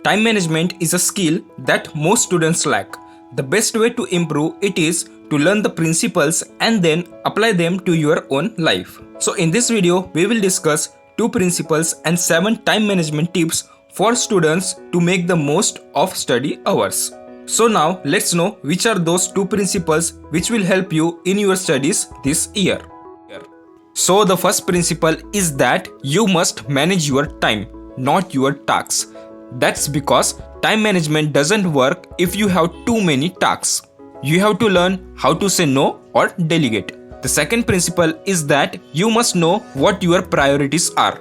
Time management is a skill that most students lack. The best way to improve it is to learn the principles and then apply them to your own life. So in this video, we will discuss 2 principles and 7 time management tips for students to make the most of study hours. So now let's know which are those 2 principles which will help you in your studies this year. So the first principle is that you must manage your time, not your tasks. That's because time management doesn't work if you have too many tasks. You have to learn how to say no or delegate. The second principle is that you must know what your priorities are,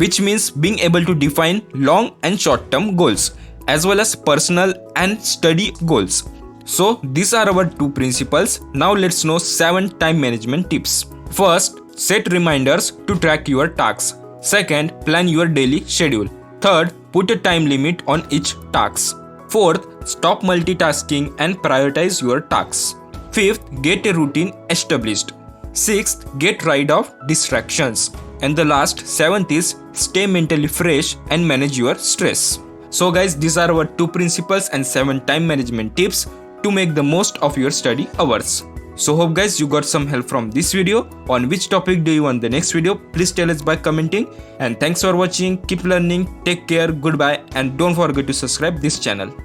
which means being able to define long and short-term goals as well as personal and study goals. So these are our 2 principles. Now let's know 7 time management tips. First, set reminders to track your tasks. Second, plan your daily schedule. Third, put a time limit on each task. Fourth, stop multitasking and prioritize your tasks. Fifth, get a routine established. Sixth, get rid of distractions. And the last, 7th is stay mentally fresh and manage your stress. So guys, these are our 2 principles and 7 time management tips to make the most of your study hours. So hope guys you got some help from this video. On which topic do you want the next video? Please tell us by commenting. And thanks for watching. Keep learning. Take care. Goodbye. And don't forget to subscribe this channel.